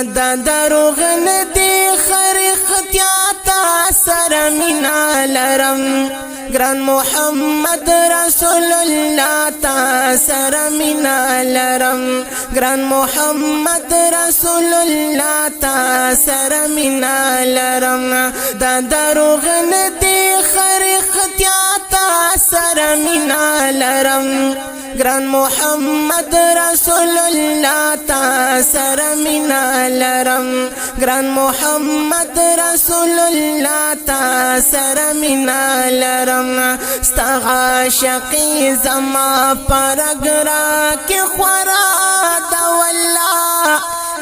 دا دروغ ندی خریختیا تا سر مینا لرم گران محمد رسول اللہ تا سر مینا لرم گران محمد رسول اللہ تا سر مینا لرم دا دروغ ندی خریختیا تا سر مینا لرم گران محمد رسول اللہ تا سر مینا لرم گران محمد رسول اللہ تا سر مینا لرم ستا عاشقی زما پرگرا کی خورا دا والله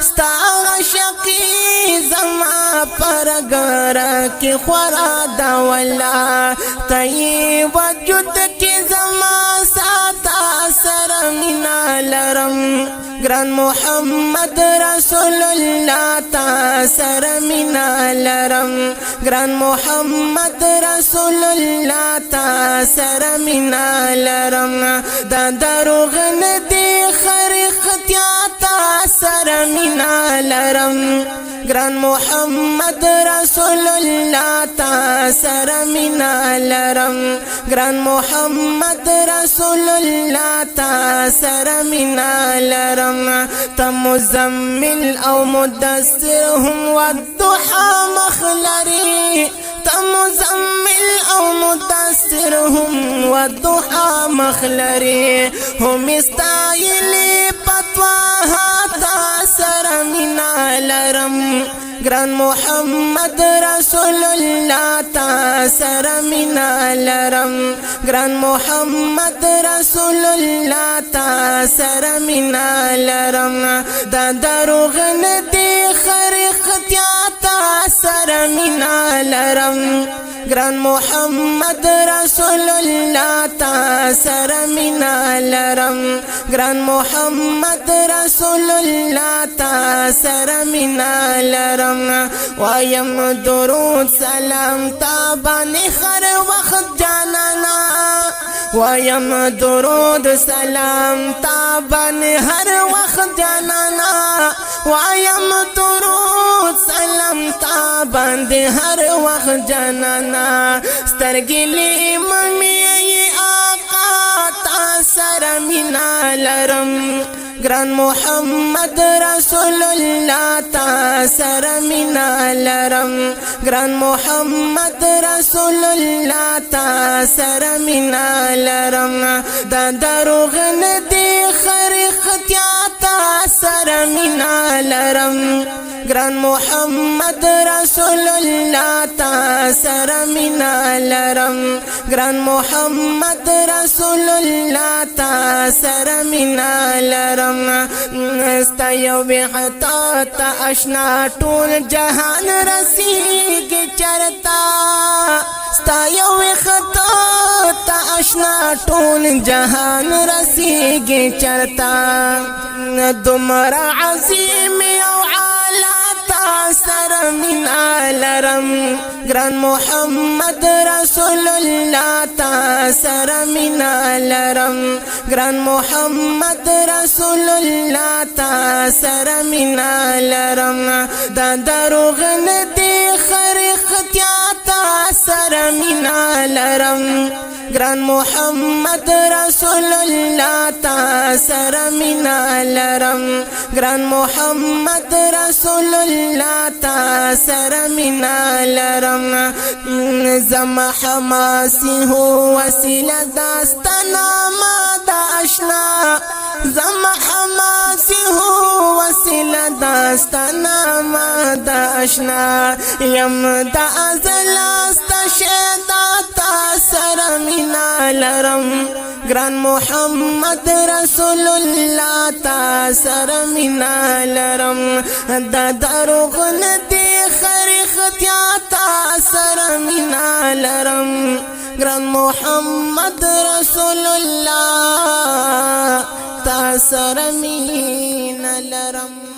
ستا عاشقی زما پرگرا کی خورا دا والله تی وجود کی زما ساتا سر مینا لرم گران محمد رسول اللہ تا سر مینا لرم گران محمد رسول اللہ تا سر مینا لرم دا دروغ ندی خریختیا تا سر مینا لرم گران محمد رسول اللہ تا سر مینا لرم گران محمد رسول اللہ تا سر مینا لرم تا مزمل او مدثرهم والضحى مخلري تا مزمل او مدثرهم والضحى مخلري هم استايلي پتواها تا سر مینا لرم گران محمد رسول اللہ تا سر مینا لرم گران محمد رسول اللہ تا سر مینا لرم دا دروغ ندی خریختیا تا سر مینا لرم گران محمد رسول اللہ تا سر مینا لرم گران محمد رسول اللہ تا سر مینا لرم وایم درود سلام تا بانی خر وقت جانانا وایم درود سلام تا بانی هر وقت جانانا وایم درود سلام تا بانی هر وقت جانانا سترگلی ممی آقا تا سر مینا لرم گران محمد رسول اللہ تا سر مینا لرم گران محمد رسول اللہ تا سر مینا لرم دا دروغ ندی خریختیا تا سر مینا لرم گران محمد رسول اللہ تا سر مینا لرم گران محمد رسول اللہ تا سر مینا لرم ستا یو بخطا تا اشنا ټول جهان رسیږي چرتا ستا یو بخطا تا اشنا ټول جهان رسیږي چرتا دمرا عظیم او سر مینا لرم گران محمد رسول اللہ تا سر مینا لرم گران محمد رسول اللہ تا سر مینا لرم دا دروغ ندی خریختیا تا سر مینا لرم گران محمد رسول اللہ تا سر مینا لرم گران محمد رسول اللہ تا سر مینا لرم زما حماسی ہو وسیلہ داستانا مادا اشنا زما حماسی ہو وسیلہ داستانا مادا اشنا یم دا ازلاستا شیدا تا سر مینا لرم گران محمد رسول اللہ تا سر مینا لرم دا دروغ ندی خریختیا تا سر مینا لرم گران محمد رسول اللہ تا سر مینا لرم